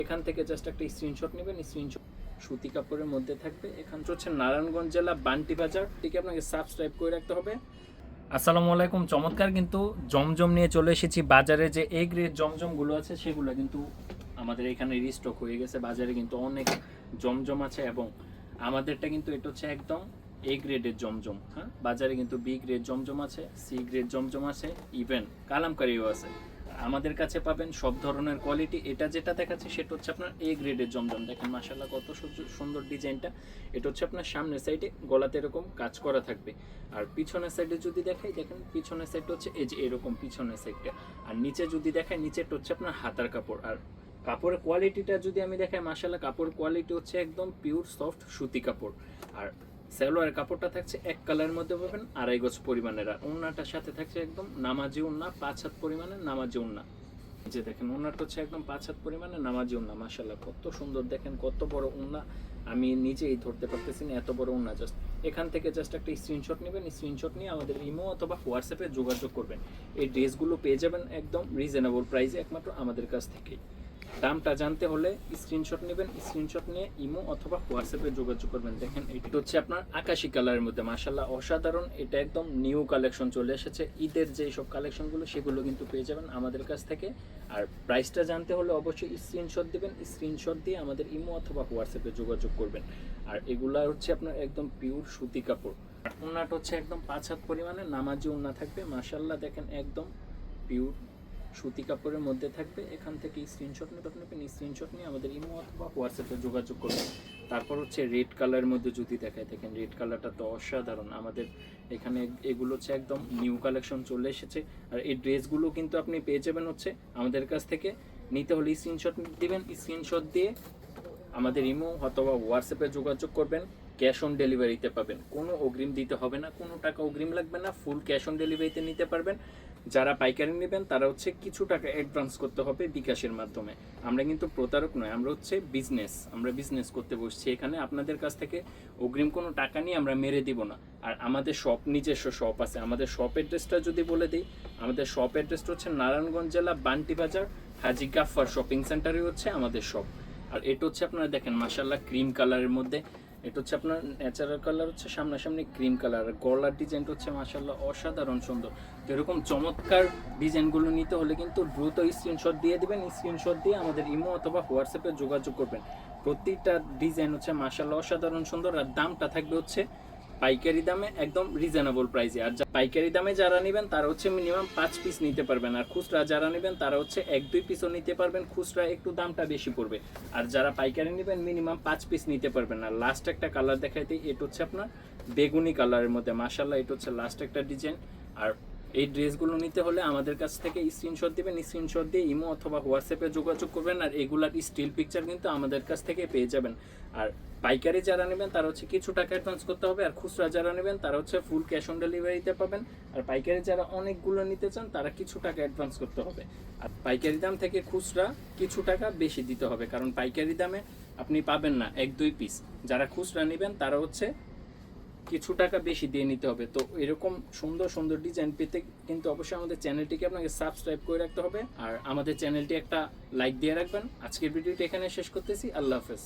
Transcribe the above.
এখান থেকে জাস্ট একটা স্ক্রিনশট নেবেন। স্ক্রিনশট সুতি কাপড়ের মধ্যে থাকবে। এখানটা হচ্ছে নারায়ণগঞ্জ জেলা বান্টি বাজার থেকে। আপনাকে সাবস্ক্রাইব করে রাখতে হবে। আসসালামু আলাইকুম। চমৎকার কিন্তু জমজম নিয়ে চলে এসেছি বাজারে। যে এ গ্রেড জমজমগুলো আছে সেগুলো কিন্তু আমাদের এখানে রিস্টক হয়ে গেছে। বাজারে কিন্তু অনেক জমজম আছে এবং আমাদেরটা কিন্তু এটা হচ্ছে একদম এ গ্রেডের জমজম। হ্যাঁ, বাজারে কিন্তু বি গ্রেড জমজম আছে, সি গ্রেড জমজম আছে, ইভেন কালামকারিও আছে। আমাদের কাছে পাবেন সব ধরনের কোয়ালিটি। এটা যেটা দেখাচ্ছে সেটা হচ্ছে আপনার এ গ্রেডের জমজম। দেখেন মাশাআল্লাহ কত সুন্দর ডিজাইনটা। এটা হচ্ছে আপনার সামনের সাইডে গলাতে এরকম কাজ করা থাকবে, আর পিছনের সাইডে যদি দেখাই, দেখেন পিছনের সাইডটা হচ্ছে এই যে এরকম পিছনের সাইডটা। আর নিচে যদি দেখাই, নিচেরটা হচ্ছে আপনার হাতার কাপড়। আর কাপড়ের কোয়ালিটিটা যদি আমি দেখাই, মাশাআল্লাহ কাপড়ের কোয়ালিটি হচ্ছে একদম পিওর সফট সুতি কাপড়। আর সালোয়ারের কাপড়টা থাকছে এক কালারের মধ্যে পাবেন, 2.5 গজ পরিমাণের। আর ওড়নাটার সাথে থাকছে একদম নামাজি ওড়না, 5 হাত পরিমাণের নামাজি ওড়না। যে দেখেন ওড়নাটা হচ্ছে একদম 5 হাত পরিমাণের নামাজি ওড়না। মাশাআল্লাহ কত সুন্দর, দেখেন কত বড় ওড়না। আমি নিজেই ধরতে পারতেছি না, এত বড় ওড়না। জাস্ট এখান থেকে জাস্ট একটা স্ক্রিনশট নেবেন। স্ক্রিনশট নিয়ে আমাদের ইমো অথবা হোয়াটসঅ্যাপে যোগাযোগ করবেন। এই ড্রেসগুলো পেয়ে যাবেন একদম রিজনেবল প্রাইসে, একমাত্র আমাদের কাছ থেকেই। দামটা জানতে হলে স্ক্রিনশট নেবেন। স্ক্রিনশট নিয়ে ইমো অথবা হোয়াটসঅ্যাপে যোগাযোগ করবেন। দেখেন এটা হচ্ছে আপনার আকাশি কালারের মধ্যে, মাশাআল্লাহ অসাধারণ। এটা একদম নিউ কালেকশন চলে এসেছে। ঈদের যে সব কালেকশনগুলো সেগুলো কিন্তু পেয়ে যাবেন আমাদের কাছ থেকে। আর প্রাইসটা জানতে হলে অবশ্যই স্ক্রিনশট দিবেন। স্ক্রিনশট দিয়ে আমাদের ইমো অথবা হোয়াটসঅ্যাপে যোগাযোগ করবেন। আর এগুলা হচ্ছে আপনার একদম পিওর সুতি কাপড়। আর ওড়নাটা হচ্ছে একদম 5 হাত পরিমাণে নামাজি ওড়না থাকবে। মাশাআল্লাহ দেখেন একদম পিওর সুতি কাপড়ের মধ্যে থাকবে। এখান থেকে স্ক্রিনশট নেবেন। স্ক্রিনশট নিয়ে আমাদের ইমো অথবা হোয়াটসঅ্যাপে যোগাযোগ করবেন। তারপর হচ্ছে রেড কালারের মধ্যে যদি দেখায়, দেখেন রেড কালারটা তো অসাধারণ। আমাদের এখানে এগুলো হচ্ছে একদম নিউ কালেকশন চলে এসেছে। আর এই ড্রেসগুলো কিন্তু আপনি পেয়ে যাবেন হচ্ছে আমাদের কাছ থেকে। নিতে হলে স্ক্রিনশট দিবেন। স্ক্রিনশট দিয়ে আমাদের ইমো অথবা হোয়াটসঅ্যাপে যোগাযোগ করবেন। ক্যাশ অন ডেলিভারিতে পাবেন, কোনো অগ্রিম দিতে হবে না, কোনো টাকা অগ্রিম লাগবে না। ফুল ক্যাশ অন ডেলিভারিতে নিতে পারবেন। যারা পাইকারি নেবেন তারা হচ্ছে কিছু টাকা অ্যাডভান্স করতে হবে বিকাশের মাধ্যমে। আমরা কিন্তু প্রতারক নয়, আমরা হচ্ছে বিজনেস। আমরা বিজনেস করতে বসছি এখানে। আপনাদের কাছ থেকে অগ্রিম কোনো টাকা নিয়ে আমরা মেরে দিব না। আর আমাদের শপ, নিজস্ব শপ আছে। আমাদের শপ অ্যাড্রেসটা যদি বলে দিই, আমাদের শপ অ্যাড্রেসটা হচ্ছে নারায়ণগঞ্জ জেলা বান্টি বাজার হাজি গাফফার শপিং সেন্টারে হচ্ছে আমাদের শপ। আর এটা হচ্ছে আপনারা দেখেন মাশাআল্লাহ ক্রিম কালারের মধ্যে। এটা হচ্ছে আপনার ন্যাচারাল কালার, হচ্ছে সামনাসামনি ক্রিম কালার। গলার ডিজাইনটা হচ্ছে মাশাআল্লাহ অসাধারণ সুন্দর। তো এরকম চমৎকার ডিজাইনগুলো নিতে হলে কিন্তু দ্রুত স্ক্রিনশট দিয়ে দিবেন। স্ক্রিনশট দিয়ে আমাদের ইমো অথবা হোয়াটসঅ্যাপে যোগাযোগ করবেন। প্রতিটা ডিজাইন হচ্ছে মাশাআল্লাহ অসাধারণ সুন্দর। আর দামটা থাকবে হচ্ছে পাইকারি দামে একদম রিজনেবল প্রাইসে। আর পাইকারি দামে যারা নেবেন তারা হচ্ছে মিনিমাম 5 পিস নিতে পারবেন। আর খুচরা যারা নেবেন তারা হচ্ছে 1-2 পিসও নিতে পারবেন। খুচরা একটু দামটা বেশি পড়বে। আর যারা পাইকারি নেবেন মিনিমাম 5 পিস নিতে পারবেন। আর লাস্ট একটা কালার দেখাইতে, এটা হচ্ছে আপনার বেগুনি কালারের মধ্যে। মাশাআল্লাহ এটা হচ্ছে লাস্ট একটা ডিজাইন। আর এই ড্রেসগুলো নিতে হলে আমাদের কাছ থেকে স্ক্রিনশট দিবেন। স্ক্রিনশট দিয়ে ইমো অথবা হোয়াটসঅ্যাপে যোগাযোগ করবেন। আর এগুলার স্টিল পিকচার কিন্তু আমাদের কাছ থেকে পেয়ে যাবেন। আর পাইকারি যারা নেবেন তারা হচ্ছে কিছু টাকা অ্যাডভান্স করতে হবে। আর খুচরা যারা নেবেন তারা হচ্ছে ফুল ক্যাশ অন ডেলিভারিতে পাবেন। আর পাইকারি যারা অনেকগুলো নিতে চান তারা কিছু টাকা অ্যাডভান্স করতে হবে। আর পাইকারি দাম থেকে খুচরা কিছু টাকা বেশি দিতে হবে, কারণ পাইকারি দামে আপনি পাবেন না 1-2 পিস। যারা খুচরা নেবেন তারা হচ্ছে কিছু টাকা বেশি দিয়ে নিতে হবে। তো এরকম সুন্দর সুন্দর ডিজাইন পেতে কিন্তু অবশ্যই আমাদের চ্যানেলটিকে আপনাকে সাবস্ক্রাইব করে রাখতে হবে। আর আমাদের চ্যানেলটি একটা লাইক দিয়ে রাখবেন। আজকের ভিডিওটি এখানে শেষ করতেছি। আল্লাহ হাফেজ।